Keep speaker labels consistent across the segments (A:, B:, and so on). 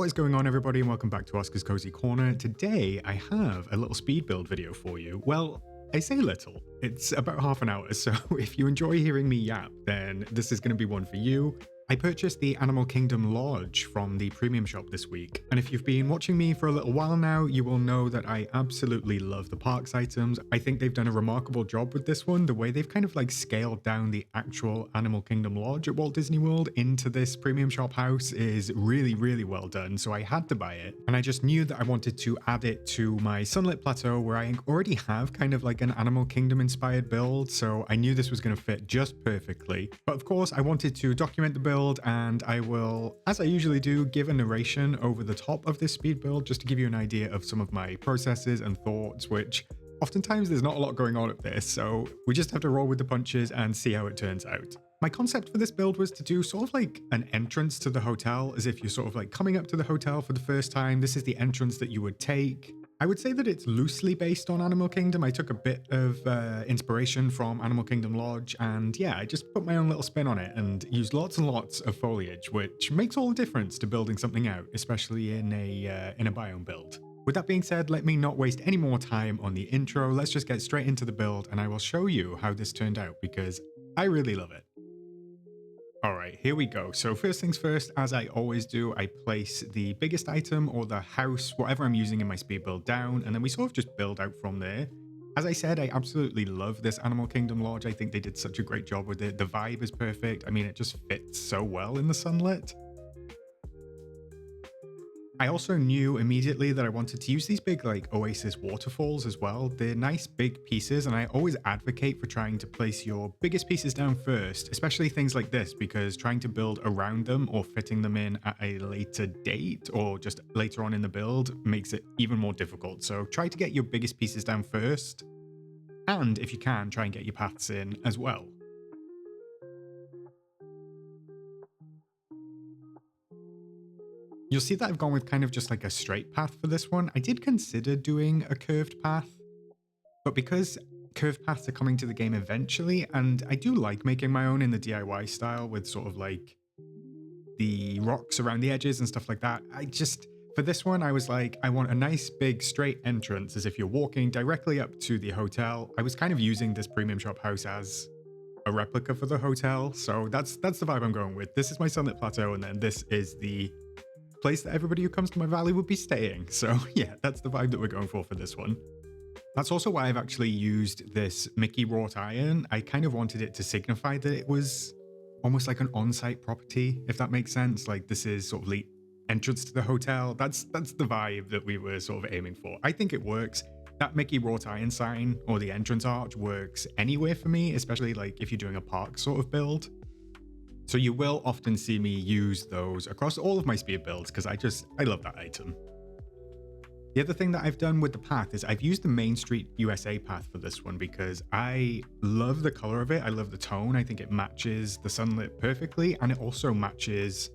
A: What is going on, everybody, and welcome back to Oscar's Cozy Corner. Today, I have a little speed build video for you. Well, I say little. It's about half an hour, so if you enjoy hearing me yap, then this is going to be one for you. I purchased the Animal Kingdom Lodge from the premium shop this week, and if you've been watching me for a little while now, you will know that I absolutely love the parks items. I think they've done a remarkable job with this one. The way they've kind of like scaled down the actual Animal Kingdom Lodge at Walt Disney World into this premium shop house is really, really well done, so I had to buy it. And I just knew that I wanted to add it to my Sunlit Plateau, where I already have kind of like an Animal Kingdom inspired build, so I knew this was going to fit just perfectly. But of course, I wanted to document the build, and I will, as I usually do, give a narration over the top of this speed build just to give you an idea of some of my processes and thoughts, which oftentimes there's not a lot going on at this, so we just have to roll with the punches and see how it turns out. My concept for this build was to do sort of like an entrance to the hotel, as if you're sort of like coming up to the hotel for the first time. This is the entrance that you would take. I would say that it's loosely based on Animal Kingdom. I took a bit of inspiration from Animal Kingdom Lodge, and yeah, I just put my own little spin on it and used lots and lots of foliage, which makes all the difference to building something out, especially in a biome build. With that being said, let me not waste any more time on the intro. Let's just get straight into the build, and I will show you how this turned out because I really love it. All right, here we go. So first things first, as I always do, I place the biggest item or the house, whatever I'm using in my speed build, down, and then we sort of just build out from there. As I said, I absolutely love this Animal Kingdom Lodge. I think they did such a great job with it. The vibe is perfect. I mean, it just fits so well in the sunlit. I also knew immediately that I wanted to use these big like oasis waterfalls as well. They're nice big pieces, and I always advocate for trying to place your biggest pieces down first, especially things like this, because trying to build around them or fitting them in at a later date or just later on in the build makes it even more difficult. So try to get your biggest pieces down first, and if you can, try and get your paths in as well. You'll see that I've gone with kind of just like a straight path for this one. I did consider doing a curved path, but because curved paths are coming to the game eventually, and I do like making my own in the DIY style with sort of like the rocks around the edges and stuff like that, for this one, I was like, I want a nice big straight entrance as if you're walking directly up to the hotel. I was kind of using this premium shop house as a replica for the hotel, so that's the vibe I'm going with. This is my Sunlit Plateau, and then this is the place that everybody who comes to my valley would be staying. So yeah, that's the vibe that we're going for this one. That's also why I've actually used this Mickey wrought iron. I kind of wanted it to signify that it was almost like an on-site property, if that makes sense. Like this is sort of the entrance to the hotel. That's the vibe that we were sort of aiming for. I think it works. That Mickey wrought iron sign or the entrance arch works anywhere for me, especially like if you're doing a park sort of build. So you will often see me use those across all of my speed builds because I love that item. The other thing that I've done with the path is I've used the Main Street USA path for this one because I love the color of it. I love the tone. I think it matches the sunlit perfectly, and it also matches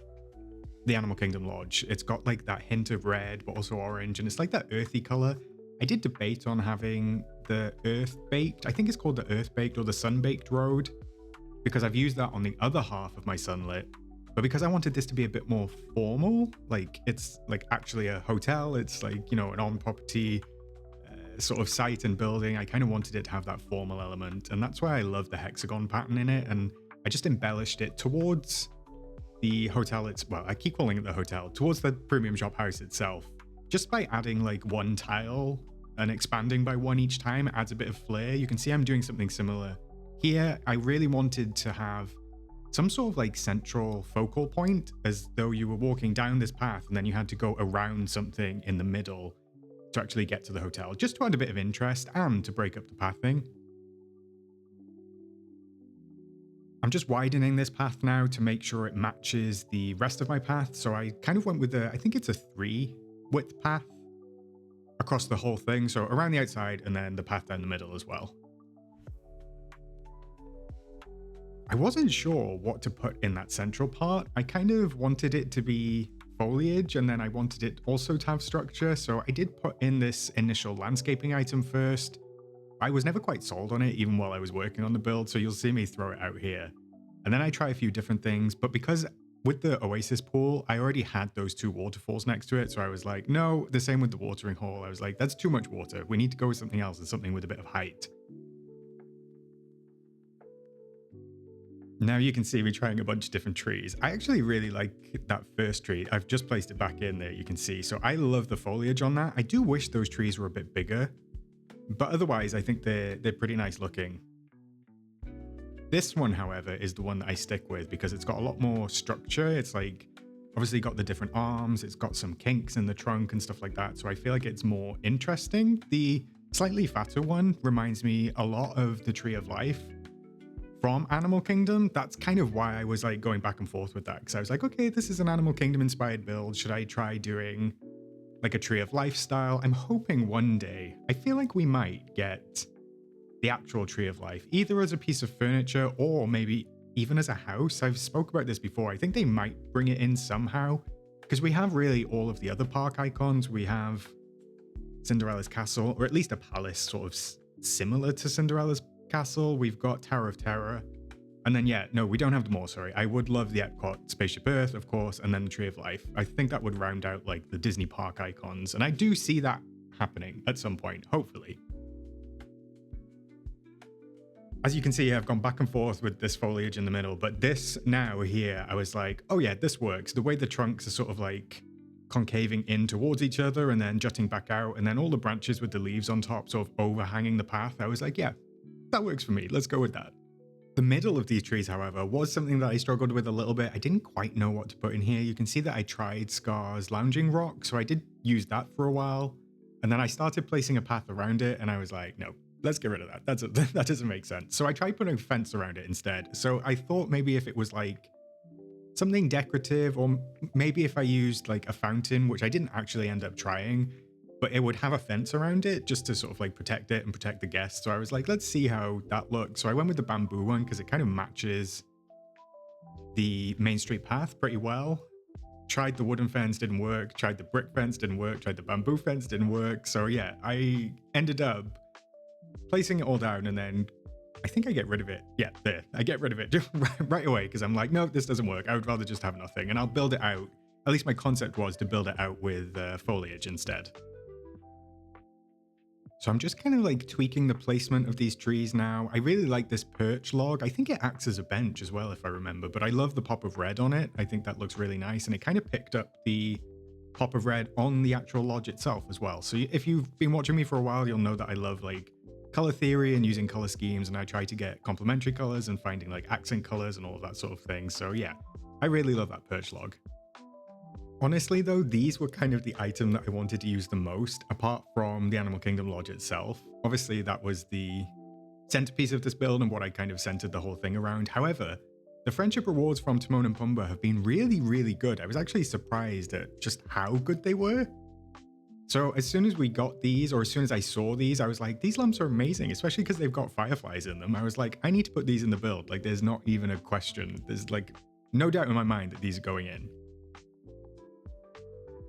A: the Animal Kingdom Lodge. It's got like that hint of red, but also orange, and it's like that earthy color. I did debate on having the earth baked. I think it's called the earth baked or the sun baked road, because I've used that on the other half of my sunlit, but because I wanted this to be a bit more formal, like it's like actually a hotel, it's like, you know, an on-property sort of site and building, I kind of wanted it to have that formal element, and that's why I love the hexagon pattern in it, and I just embellished it towards the hotel. Well, I keep calling it the hotel, towards the premium shop house itself, just by adding like one tile and expanding by one each time. It adds a bit of flair. You can see I'm doing something similar here. I really wanted to have some sort of like central focal point, as though you were walking down this path and then you had to go around something in the middle to actually get to the hotel, just to add a bit of interest and to break up the pathing. I'm just widening this path now to make sure it matches the rest of my path. So I kind of went with I think it's a 3 width path across the whole thing. So around the outside and then the path down the middle as well. I wasn't sure what to put in that central part. I kind of wanted it to be foliage, and then I wanted it also to have structure. So I did put in this initial landscaping item first. I was never quite sold on it, even while I was working on the build. So you'll see me throw it out here. And then I try a few different things. But because with the Oasis pool, I already had those two waterfalls next to it. So I was like, no, the same with the watering hole. I was like, that's too much water. We need to go with something else and something with a bit of height. Now you can see me trying a bunch of different trees. I actually really like that first tree. I've just placed it back in there, you can see. So I love the foliage on that. I do wish those trees were a bit bigger, but otherwise I think they're pretty nice looking. This one, however, is the one that I stick with because it's got a lot more structure. It's like obviously got the different arms, it's got some kinks in the trunk and stuff like that. So I feel like it's more interesting. The slightly fatter one reminds me a lot of the Tree of Life from Animal Kingdom. That's kind of why I was like going back and forth with that, because I was like, okay, this is an Animal Kingdom inspired build. Should I try doing like a Tree of Life style? I'm hoping one day, I feel like we might get the actual Tree of Life, either as a piece of furniture or maybe even as a house. I've spoke about this before. I think they might bring it in somehow because we have really all of the other park icons. We have Cinderella's castle, or at least a palace sort of similar to Cinderella's castle. We've got Tower of Terror. And then, yeah, no, we don't have them all, sorry. I would love the Epcot Spaceship Earth, of course, and then the Tree of Life. I think that would round out like the Disney park icons. And I do see that happening at some point, hopefully. As you can see, I've gone back and forth with this foliage in the middle, but this now here, I was like, oh yeah, this works. The way the trunks are sort of like concaving in towards each other and then jutting back out, and then all the branches with the leaves on top sort of overhanging the path. I was like, yeah, that works for me. Let's go with that. The middle of these trees, however, was something that I struggled with a little bit. I didn't quite know what to put in here. You can see that I tried Scar's Lounging Rock, so I did use that for a while. And then I started placing a path around it, and I was like, no, let's get rid of that. That doesn't make sense. So I tried putting a fence around it instead. So I thought maybe if it was like something decorative, or maybe if I used like a fountain, which I didn't actually end up trying, but it would have a fence around it just to sort of like protect it and protect the guests. So I was like, let's see how that looks. So I went with the bamboo one because it kind of matches the Main Street path pretty well. Tried the wooden fence, didn't work. Tried the brick fence, didn't work. Tried the bamboo fence, didn't work. So yeah, I ended up placing it all down, and then I think I get rid of it. Yeah, there. I get rid of it right away because I'm like, no, this doesn't work. I would rather just have nothing, and I'll build it out. At least my concept was to build it out with foliage instead. So I'm just kind of like tweaking the placement of these trees now. I really like this perch log. I think it acts as a bench as well, if I remember, but I love the pop of red on it. I think that looks really nice, and it kind of picked up the pop of red on the actual lodge itself as well. So if you've been watching me for a while, you'll know that I love like color theory and using color schemes, and I try to get complementary colors and finding like accent colors and all of that sort of thing. So yeah, I really love that perch log. Honestly though, these were kind of the item that I wanted to use the most, apart from the Animal Kingdom Lodge itself. Obviously that was the centerpiece of this build and what I kind of centered the whole thing around. However, the friendship rewards from Timon and Pumbaa have been really, really good. I was actually surprised at just how good they were. So as soon as we got these, or as soon as I saw these, I was like, these lamps are amazing, especially because they've got fireflies in them. I was like, I need to put these in the build. Like, there's not even a question. There's like no doubt in my mind that these are going in.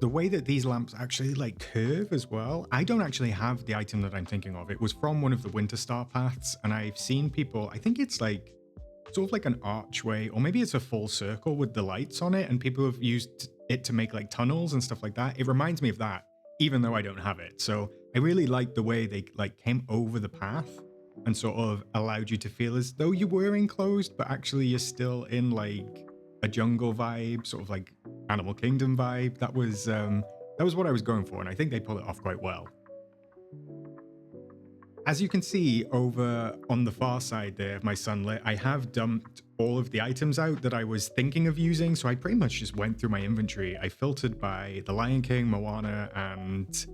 A: The way that these lamps actually like curve as well, I don't actually have the item that I'm thinking of. It was from one of the Winter Star paths, and I've seen people, I think it's like sort of like an archway, or maybe it's a full circle with the lights on it, and people have used it to make like tunnels and stuff like that. It reminds me of that, even though I don't have it. So I really like the way they like came over the path and sort of allowed you to feel as though you were enclosed, but actually you're still in like a jungle vibe, sort of like Animal Kingdom vibe. That was what I was going for, and I think they pull it off quite well. As you can see over on the far side there of my sunlit, I have dumped all of the items out that I was thinking of using, so I pretty much just went through my inventory. I filtered by The Lion King, Moana, and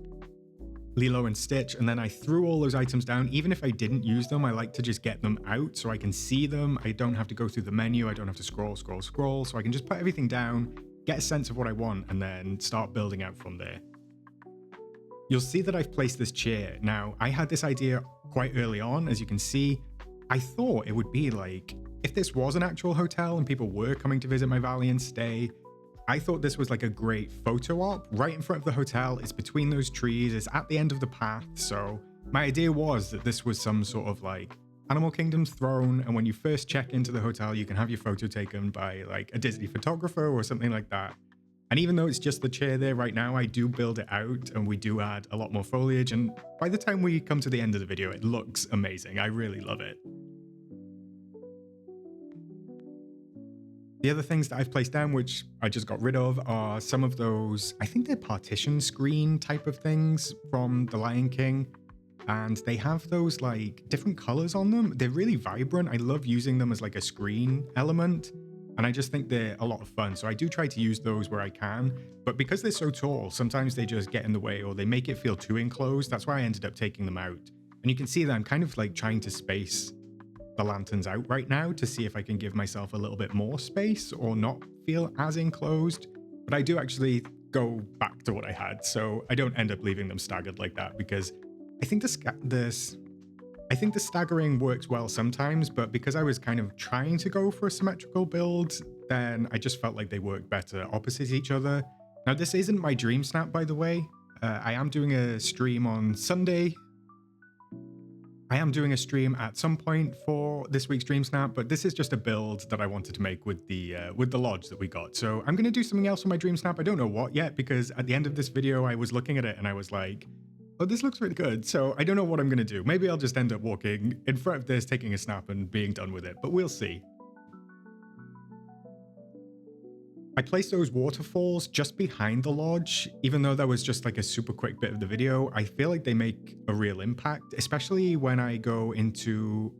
A: Lilo and Stitch, and then I threw all those items down. Even if I didn't use them, I like to just get them out so I can see them. I don't have to go through the menu. I don't have to scroll, so I can just put everything down, get a sense of what I want, and then start building out from there. You'll see that I've placed this chair. Now, I had this idea quite early on, as you can see. I thought it would be like, if this was an actual hotel and people were coming to visit my valley and stay, I thought this was like a great photo op right in front of the hotel. It's between those trees, it's at the end of the path. So my idea was that this was some sort of like Animal Kingdom's throne, and when you first check into the hotel, you can have your photo taken by like a Disney photographer or something like that. And even though it's just the chair there right now, I do build it out and we do add a lot more foliage. And by the time we come to the end of the video, it looks amazing. I really love it. The other things that I've placed down, which I just got rid of, are some of those, I think they're partition screen type of things from The Lion King. And they have those like different colors on them. They're really vibrant. I love using them as like a screen element. And I just think they're a lot of fun. So I do try to use those where I can. But because they're so tall, sometimes they just get in the way or they make it feel too enclosed. That's why I ended up taking them out. And you can see that I'm kind of like trying to space the lanterns out right now to see if I can give myself a little bit more space or not feel as enclosed. But I do actually go back to what I had. So I don't end up leaving them staggered like that because I think I think the staggering works well sometimes, but because I was kind of trying to go for a symmetrical build, then I just felt like they worked better opposite each other. Now, this isn't my dream snap, by the way. I am doing a stream on Sunday. I am doing a stream at some point for this week's Dream Snap, but this is just a build that I wanted to make with the lodge that we got. So I'm going to do something else on my Dream Snap. I don't know what yet, because at the end of this video, I was looking at it and I was like, oh, this looks really good. So I don't know what I'm going to do. Maybe I'll just end up walking in front of this, taking a snap and being done with it, but we'll see. I placed those waterfalls just behind the lodge, even though that was just like a super quick bit of the video. I feel like they make a real impact, especially when I go into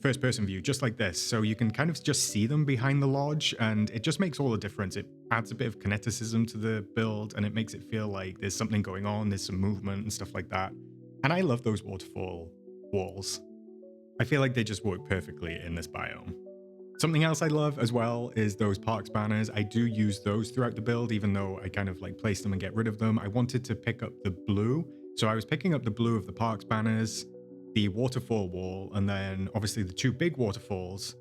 A: first person view, just like this. So you can kind of just see them behind the lodge and it just makes all the difference. It adds a bit of kineticism to the build and it makes it feel like there's something going on, there's some movement and stuff like that. And I love those waterfall walls. I feel like they just work perfectly in this biome. Something else I love as well is those parks banners. I do use those throughout the build, even though I kind of like place them and get rid of them. I wanted to pick up the blue. So I was picking up the blue of the parks banners, the waterfall wall, and then obviously the two big waterfalls.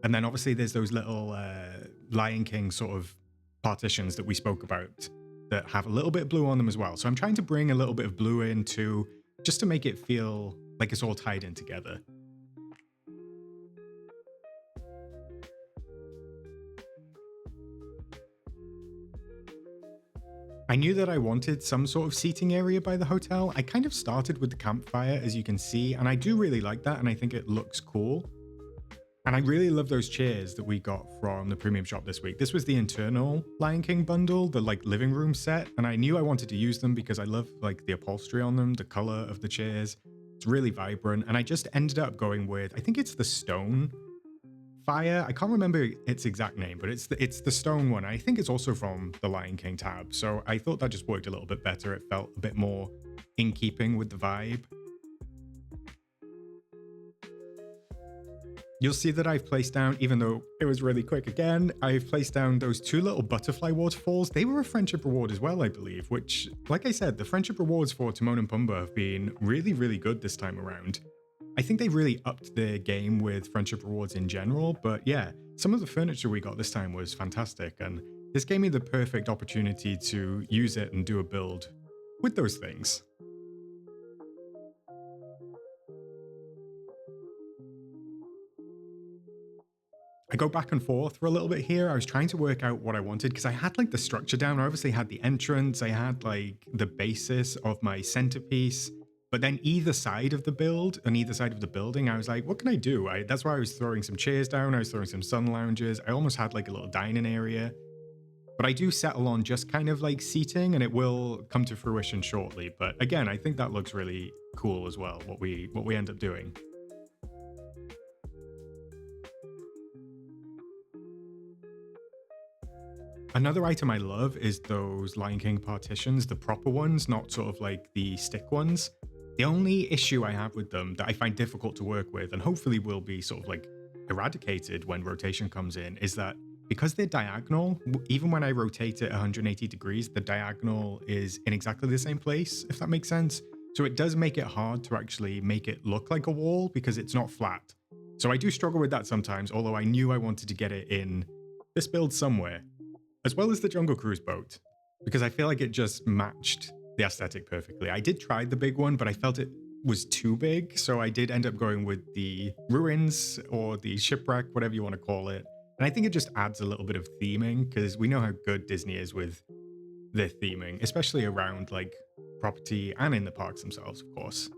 A: And then obviously there's those little Lion King sort of partitions that we spoke about that have a little bit of blue on them as well. So I'm trying to bring a little bit of blue in too, just to make it feel like it's all tied in together. I knew that I wanted some sort of seating area by the hotel. I kind of started with the campfire, as you can see, and I do really like that, and I think it looks cool. And I really love those chairs that we got from the premium shop this week. This was the internal Lion King bundle, the like living room set, and I knew I wanted to use them because I love like the upholstery on them, the color of the chairs. It's really vibrant, and I just ended up going with, I think it's the stone fire. I can't remember its exact name, but it's the stone one. I think it's also from the Lion King tab. So I thought that just worked a little bit better. It felt a bit more in keeping with the vibe. You'll see that I've placed down, even though it was really quick again, I've placed down those two little butterfly waterfalls. They were a friendship reward as well, I believe, which, like I said, the friendship rewards for Timon and Pumbaa have been really, really good this time around. I think they really upped their game with friendship rewards in general, but yeah, some of the furniture we got this time was fantastic, and this gave me the perfect opportunity to use it and do a build with those things. I go back and forth for a little bit here. I was trying to work out what I wanted because I had like the structure down. I obviously had the entrance, I had like the basis of my centerpiece. But then either side of the build and either side of the building, I was like, what can I do? That's why I was throwing some chairs down. I was throwing some sun lounges. I almost had like a little dining area. But I do settle on just kind of like seating and it will come to fruition shortly. But again, I think that looks really cool as well, what we end up doing. Another item I love is those Lion King partitions, the proper ones, not sort of like the stick ones. The only issue I have with them that I find difficult to work with, and hopefully will be sort of like eradicated when rotation comes in, is that because they're diagonal, even when I rotate it 180 degrees, the diagonal is in exactly the same place, if that makes sense. So it does make it hard to actually make it look like a wall because it's not flat. So I do struggle with that sometimes, although I knew I wanted to get it in this build somewhere, as well as the Jungle Cruise boat, because I feel like it just matched the aesthetic perfectly. I did try the big one, but I felt it was too big, so I did end up going with the ruins or the shipwreck, whatever you want to call it. And I think it just adds a little bit of theming because we know how good Disney is with their theming, especially around like property and in the parks themselves, of course.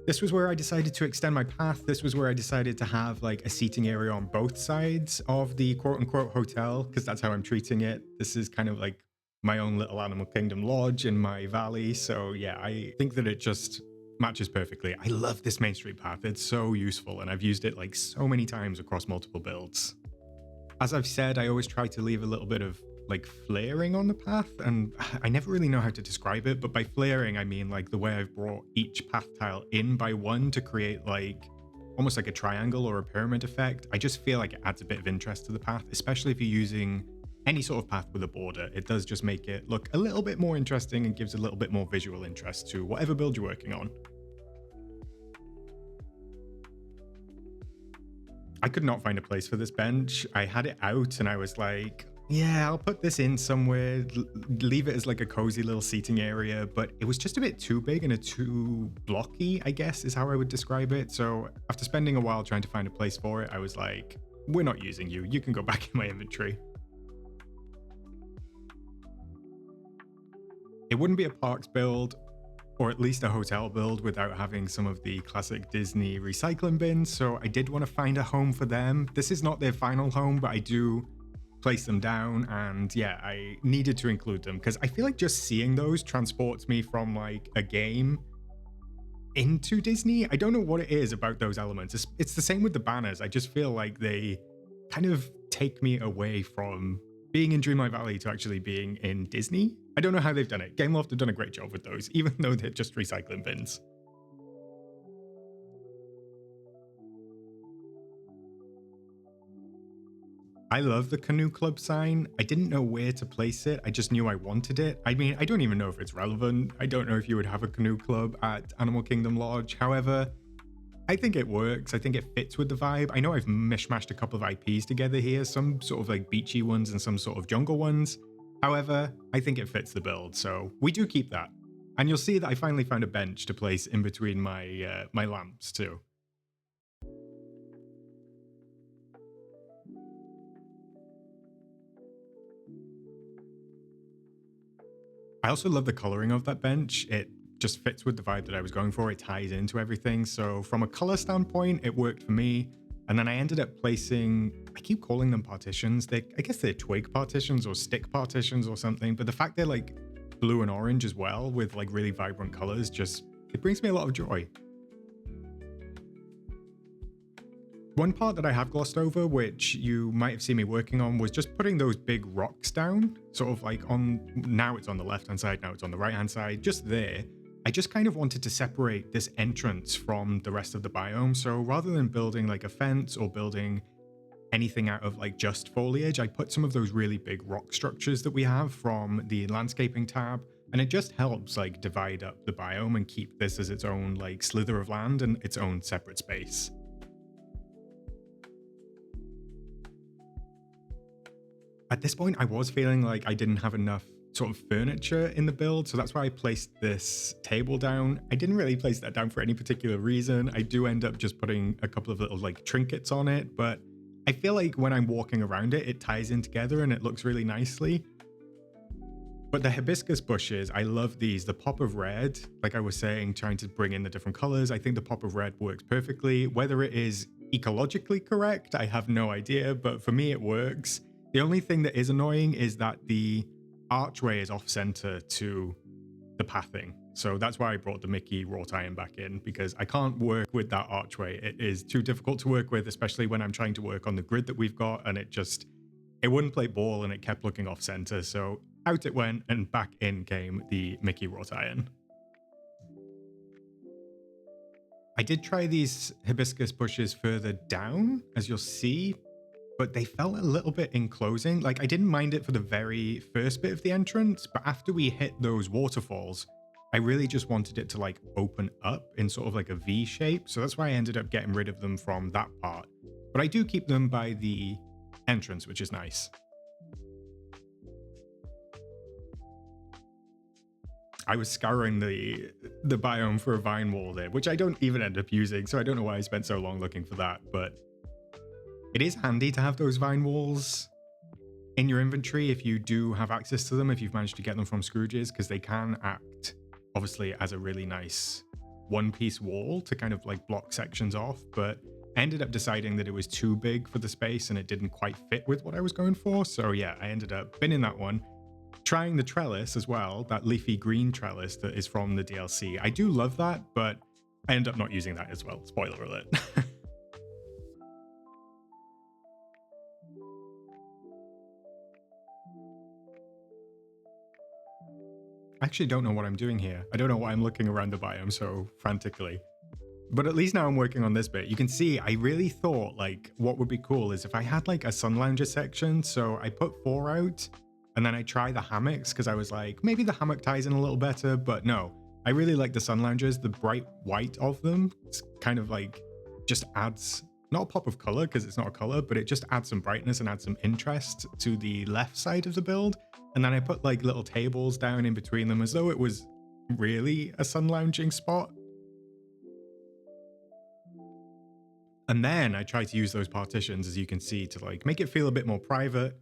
A: This was where I decided to extend my path. This was where I decided to have like a seating area on both sides of the quote unquote hotel, because that's how I'm treating it. This is kind of like my own little Animal Kingdom lodge in my valley. So yeah, I think that it just matches perfectly. I love this Main Street path. It's so useful and I've used it like so many times across multiple builds. As I've said, I always try to leave a little bit of like flaring on the path, and I never really know how to describe it, but by flaring I mean like the way I've brought each path tile in by one to create like almost like a triangle or a pyramid effect. I just feel like it adds a bit of interest to the path, especially if you're using any sort of path with a border. It does just make it look a little bit more interesting and gives a little bit more visual interest to whatever build you're working on. I could not find a place for this bench. I had it out and I was like, yeah, I'll put this in somewhere, leave it as like a cozy little seating area, but it was just a bit too big and too blocky, I guess is how I would describe it. So after spending a while trying to find a place for it, I was like, we're not using you. You can go back in my inventory. It wouldn't be a parks build, or at least a hotel build, without having some of the classic Disney recycling bins. So I did want to find a home for them. This is not their final home, but I do place them down, and yeah, I needed to include them because I feel like just seeing those transports me from like a game into Disney. I don't know what it is about those elements. It's the same with the banners. I just feel like they kind of take me away from being in Dreamlight Valley to actually being in Disney. I don't know how they've done it. Gameloft have done a great job with those, even though they're just recycling bins. I love the Canoe Club sign. I didn't know where to place it. I just knew I wanted it. I mean, I don't even know if it's relevant. I don't know if you would have a canoe club at Animal Kingdom Lodge. However, I think it works. I think it fits with the vibe. I know I've mishmashed a couple of IPs together here, some sort of like beachy ones and some sort of jungle ones. However, I think it fits the build, so we do keep that. And you'll see that I finally found a bench to place in between my my lamps too. I also love the coloring of that bench. It just fits with the vibe that I was going for. It ties into everything. So from a color standpoint, it worked for me. And then I ended up placing, I keep calling them partitions. I guess they're twig partitions or stick partitions or something. But the fact they're like blue and orange as well with like really vibrant colors, it brings me a lot of joy. One part that I have glossed over, which you might have seen me working on, was just putting those big rocks down, sort of like now it's on the left-hand side, now it's on the right-hand side, just there. I just kind of wanted to separate this entrance from the rest of the biome. So rather than building like a fence or building anything out of like just foliage, I put some of those really big rock structures that we have from the landscaping tab. And it just helps like divide up the biome and keep this as its own like slither of land and its own separate space. At this point, I was feeling like I didn't have enough sort of furniture in the build, so that's why I placed this table down. I didn't really place that down for any particular reason. I do end up just putting a couple of little like trinkets on it, but I feel like when I'm walking around it, it ties in together and it looks really nicely. But the hibiscus bushes, I love these. The pop of red, like I was saying, trying to bring in the different colors. I think the pop of red works perfectly. Whether it is ecologically correct, I have no idea, but for me, it works. The only thing that is annoying is that the archway is off center to the pathing. So that's why I brought the Mickey wrought iron back in, because I can't work with that archway. It is too difficult to work with, especially when I'm trying to work on the grid that we've got, and it wouldn't play ball and it kept looking off center. So out it went and back in came the Mickey wrought iron. I did try these hibiscus bushes further down, as you'll see, but they felt a little bit enclosing. Like I didn't mind it for the very first bit of the entrance, but after we hit those waterfalls, I really just wanted it to like open up in sort of like a V shape. So that's why I ended up getting rid of them from that part. But I do keep them by the entrance, which is nice. I was scouring the biome for a vine wall there, which I don't even end up using, so I don't know why I spent so long looking for that, but it is handy to have those vine walls in your inventory if you do have access to them, if you've managed to get them from Scrooge's, because they can act, obviously, as a really nice one-piece wall to kind of like block sections off, but I ended up deciding that it was too big for the space and it didn't quite fit with what I was going for, so yeah, I ended up binning that one. Trying the trellis as well, that leafy green trellis that is from the DLC. I do love that, but I end up not using that as well. Spoiler alert. I actually don't know what I'm doing here. I don't know why I'm looking around the biome so frantically. But at least now I'm working on this bit. You can see I really thought like what would be cool is if I had like a sun lounger section. So I put 4 out and then I try the hammocks because I was like, maybe the hammock ties in a little better, but no. I really like the sun loungers. The bright white of them, it's kind of like just adds, not a pop of color because it's not a color, but it just adds some brightness and adds some interest to the left side of the build. And then I put like little tables down in between them as though it was really a sun lounging spot. And then I try to use those partitions, as you can see, to like make it feel a bit more private,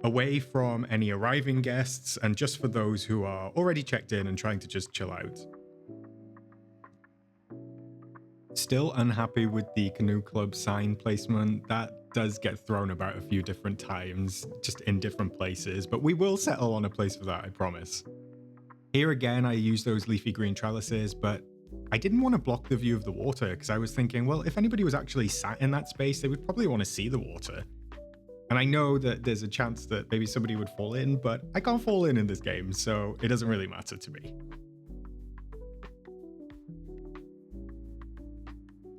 A: away from any arriving guests, and just for those who are already checked in and trying to just chill out. Still unhappy with the Canoe Club sign placement. That does get thrown about a few different times, just in different places, but we will settle on a place for that, I promise. Here again, I use those leafy green trellises, but I didn't want to block the view of the water because I was thinking, well, if anybody was actually sat in that space, they would probably want to see the water. And I know that there's a chance that maybe somebody would fall in, but I can't fall in this game, so it doesn't really matter to me.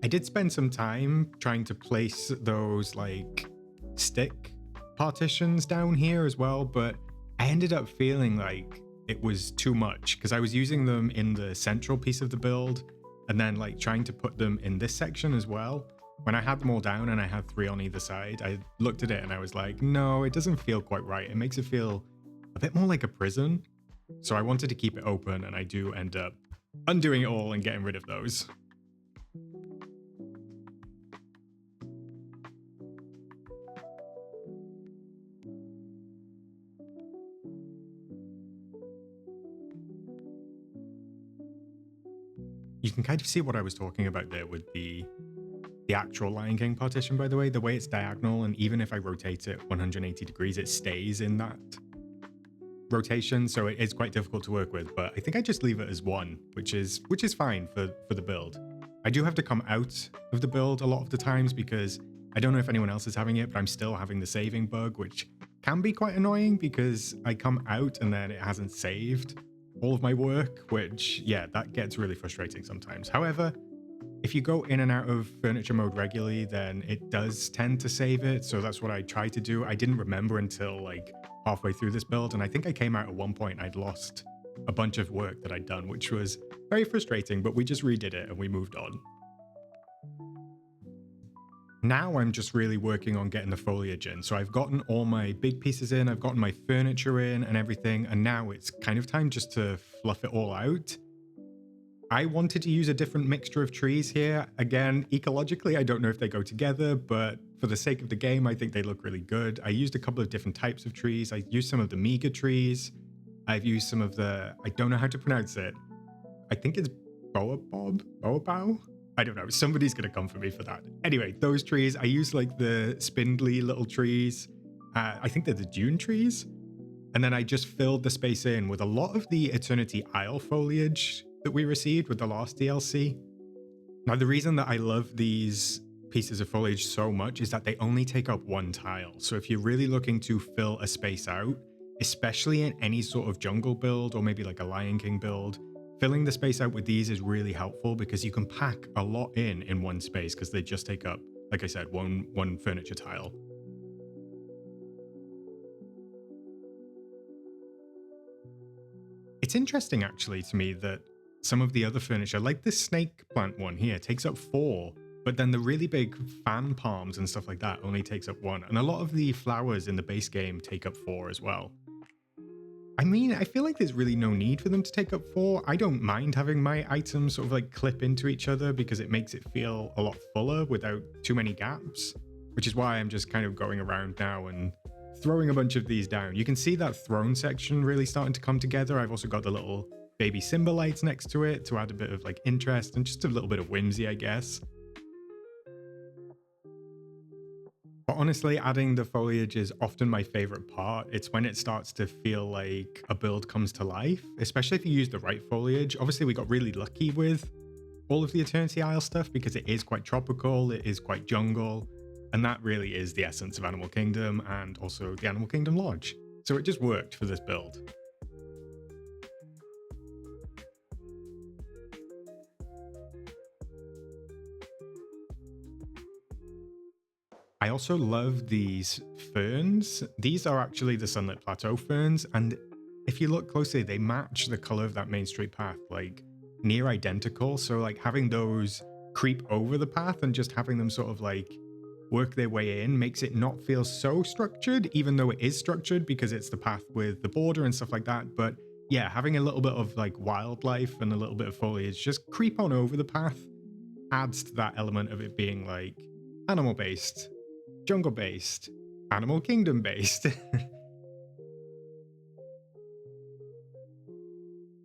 A: I did spend some time trying to place those like stick partitions down here as well, but I ended up feeling like it was too much because I was using them in the central piece of the build and then like trying to put them in this section as well. When I had them all down and I had 3 on either side, I looked at it and I was like, no, it doesn't feel quite right. It makes it feel a bit more like a prison. So I wanted to keep it open, and I do end up undoing it all and getting rid of those. You can kind of see what I was talking about there with the actual Lion King partition, by the way it's diagonal, and even if I rotate it 180 degrees, it stays in that rotation, so it is quite difficult to work with, but I think I just leave it as 1, which is fine for the build. I do have to come out of the build a lot of the times because I don't know if anyone else is having it, but I'm still having the saving bug, which can be quite annoying because I come out and then it hasn't saved all of my work, which, yeah, that gets really frustrating sometimes. However, if you go in and out of furniture mode regularly, then it does tend to save it. So that's what I tried to do. I didn't remember until like halfway through this build. And I think I came out at one point, I'd lost a bunch of work that I'd done, which was very frustrating, but we just redid it and we moved on. Now I'm just really working on getting the foliage in. So I've gotten all my big pieces in, I've gotten my furniture in and everything. And now it's kind of time just to fluff it all out. I wanted to use a different mixture of trees here. Again, ecologically, I don't know if they go together, but for the sake of the game, I think they look really good. I used a couple of different types of trees. I used some of the Miga trees. I've used some of the, I don't know how to pronounce it. I think it's Boabao? I don't know. Somebody's going to come for me for that. Anyway, those trees, I used like the spindly little trees. I think they're the dune trees. And then I just filled the space in with a lot of the Eternity Isle foliage that we received with the last DLC. Now, the reason that I love these pieces of foliage so much is that they only take up 1 tile. So if you're really looking to fill a space out, especially in any sort of jungle build or maybe like a Lion King build, filling the space out with these is really helpful because you can pack a lot in one space because they just take up, like I said, one furniture tile. It's interesting actually to me that some of the other furniture, like this snake plant one here, takes up 4, but then the really big fan palms and stuff like that only takes up 1. And a lot of the flowers in the base game take up 4 as well. I mean, I feel like there's really no need for them to take up 4. I don't mind having my items sort of like clip into each other because it makes it feel a lot fuller without too many gaps, which is why I'm just kind of going around now and throwing a bunch of these down. You can see that throne section really starting to come together. I've also got the little baby Simba lights next to it to add a bit of like interest and just a little bit of whimsy, I guess. But honestly, adding the foliage is often my favorite part. It's when it starts to feel like a build comes to life, especially if you use the right foliage. Obviously, we got really lucky with all of the Eternity Isle stuff because it is quite tropical, it is quite jungle, and that really is the essence of Animal Kingdom and also the Animal Kingdom Lodge. So it just worked for this build. I also love these ferns. These are actually the Sunlit Plateau ferns, and if you look closely, they match the color of that Main Street path, like near identical. So like having those creep over the path and just having them sort of like work their way in makes it not feel so structured, even though it is structured because it's the path with the border and stuff like that. But yeah, having a little bit of like wildlife and a little bit of foliage just creep on over the path adds to that element of it being like animal based, jungle based, Animal Kingdom based.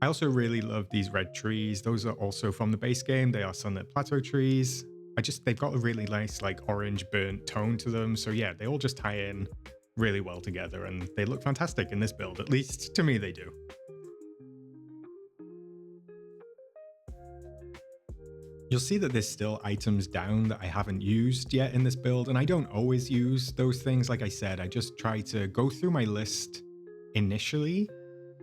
A: I also really love these red trees. Those are also from the base game. They are Sunlit Plateau trees. They've got a really nice like orange burnt tone to them. So yeah, they all just tie in really well together and they look fantastic in this build. At least to me, they do. You'll see that there's still items down that I haven't used yet in this build, and I don't always use those things. Like I said, I just try to go through my list initially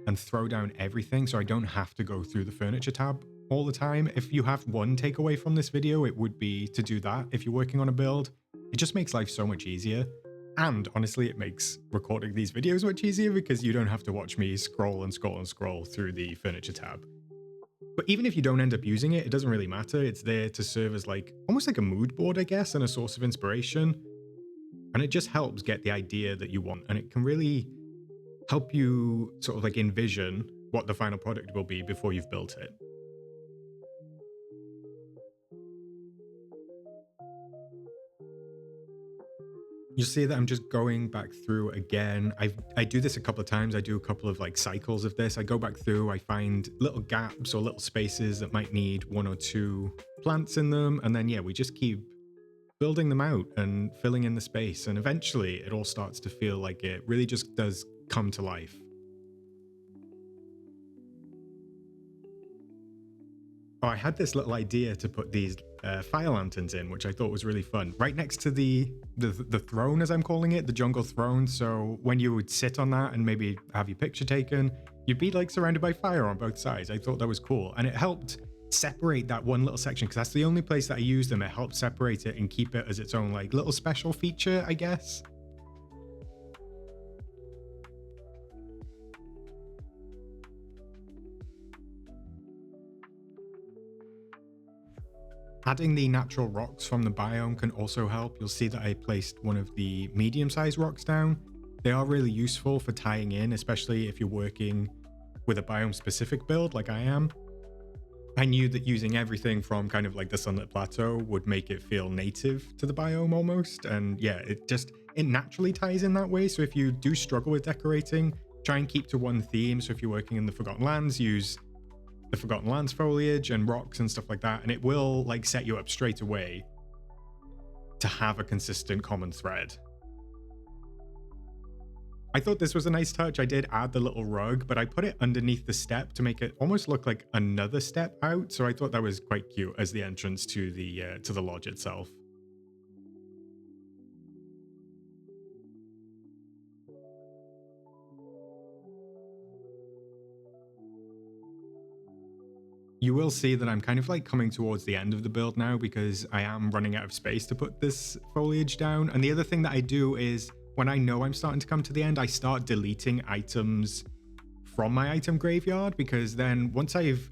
A: and throw down everything so I don't have to go through the furniture tab all the time. If you have one takeaway from this video, it would be to do that if you're working on a build. It just makes life so much easier. And honestly, it makes recording these videos much easier because you don't have to watch me scroll and scroll and scroll through the furniture tab. But even if you don't end up using it, it doesn't really matter. It's there to serve as like almost like a mood board, I guess, and a source of inspiration. And it just helps get the idea that you want. And it can really help you sort of like envision what the final product will be before you've built it. You'll see that I'm just going back through again. I do this a couple of times. I do a couple of like cycles of this. I go back through, I find little gaps or little spaces that might need 1 or 2 plants in them. And then, yeah, we just keep building them out and filling in the space. And eventually it all starts to feel like it really just does come to life. Oh, I had this little idea to put these fire lanterns in, which I thought was really fun. Right next to the throne, as I'm calling it, the jungle throne. So when you would sit on that and maybe have your picture taken, you'd be like surrounded by fire on both sides. I thought that was cool. And it helped separate that one little section because that's the only place that I use them. It helped separate it and keep it as its own like little special feature, I guess. Adding the natural rocks from the biome can also help. You'll see that I placed one of the medium-sized rocks down. They are really useful for tying in, especially if you're working with a biome-specific build like I am. I knew that using everything from kind of like the Sunlit Plateau would make it feel native to the biome almost. And yeah, it naturally ties in that way. So if you do struggle with decorating, try and keep to one theme. So if you're working in the Forgotten Lands, use the Forgotten Lands foliage and rocks and stuff like that, and it will like set you up straight away to have a consistent common thread. I thought this was a nice touch. I did add the little rug, but I put it underneath the step to make it almost look like another step out. So I thought that was quite cute as the entrance to the lodge itself. You will see that I'm kind of like coming towards the end of the build now because I am running out of space to put this foliage down. And the other thing that I do is when I know I'm starting to come to the end, I start deleting items from my item graveyard because then once I've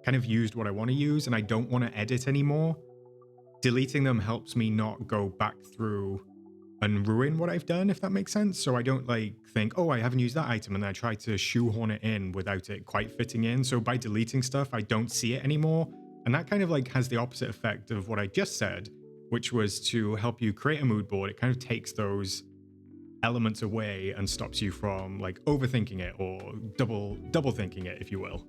A: kind of used what I want to use and I don't want to edit anymore, deleting them helps me not go back through and ruin what I've done, if that makes sense. So I don't like think, oh, I haven't used that item, and then I try to shoehorn it in without it quite fitting in. So by deleting stuff, I don't see it anymore. And that kind of like has the opposite effect of what I just said, which was to help you create a mood board. It kind of takes those elements away and stops you from like overthinking it or double thinking it, if you will.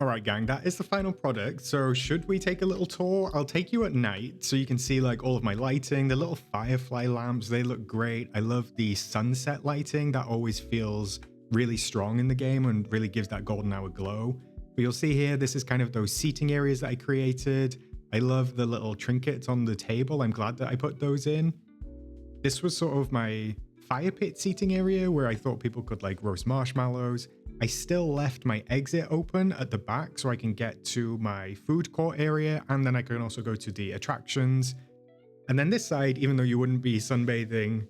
A: All right, gang, that is the final product. So should we take a little tour? I'll take you at night so you can see like all of my lighting, the little firefly lamps, they look great. I love the sunset lighting. That always feels really strong in the game and really gives that golden hour glow. But you'll see here, this is kind of those seating areas that I created. I love the little trinkets on the table. I'm glad that I put those in. This was sort of my fire pit seating area where I thought people could like roast marshmallows. I still left my exit open at the back so I can get to my food court area, and then I can also go to the attractions. And then this side, even though you wouldn't be sunbathing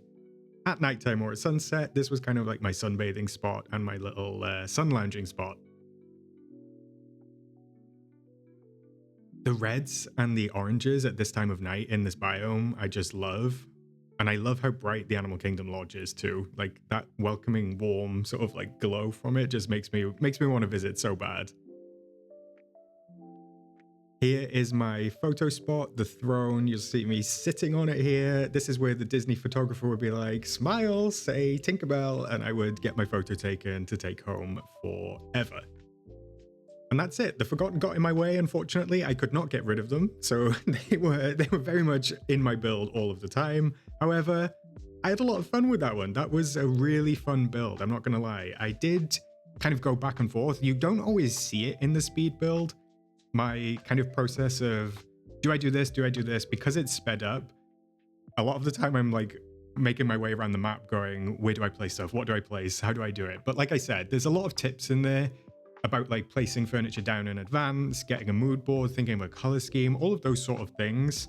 A: at nighttime or at sunset, this was kind of like my sunbathing spot and my little sun lounging spot. The reds and the oranges at this time of night in this biome, I just love. And I love how bright the Animal Kingdom Lodge is too. Like that welcoming, warm sort of like glow from it just makes me want to visit so bad. Here is my photo spot, the throne. You'll see me sitting on it here. This is where the Disney photographer would be like, smile, say Tinkerbell, and I would get my photo taken to take home forever. And that's it. The Forgotten got in my way, unfortunately. I could not get rid of them, so they were very much in my build all of the time. However, I had a lot of fun with that one. That was a really fun build, I'm not going to lie. I did kind of go back and forth. You don't always see it in the speed build. My kind of process of, do I do this, do I do this? Because it's sped up, a lot of the time I'm like making my way around the map going, where do I place stuff? What do I place? How do I do it? But like I said, there's a lot of tips in there about like placing furniture down in advance, getting a mood board, thinking of a color scheme, all of those sort of things.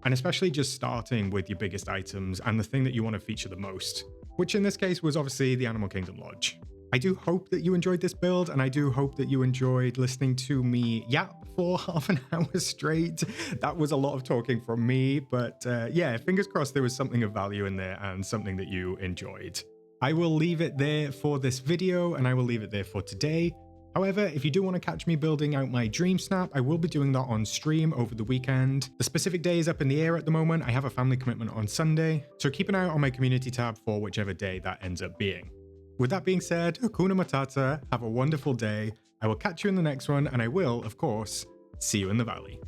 A: And especially just starting with your biggest items and the thing that you want to feature the most, which in this case was obviously the Animal Kingdom Lodge. I do hope that you enjoyed this build, and I do hope that you enjoyed listening to me yap for half an hour straight. That was a lot of talking from me, but yeah, fingers crossed there was something of value in there and something that you enjoyed. I will leave it there for this video, and I will leave it there for today. However, if you do want to catch me building out my dream snap, I will be doing that on stream over the weekend. The specific day is up in the air at the moment. I have a family commitment on Sunday, so keep an eye out on my community tab for whichever day that ends up being. With that being said, Hakuna Matata, have a wonderful day. I will catch you in the next one, and I will, of course, see you in the valley.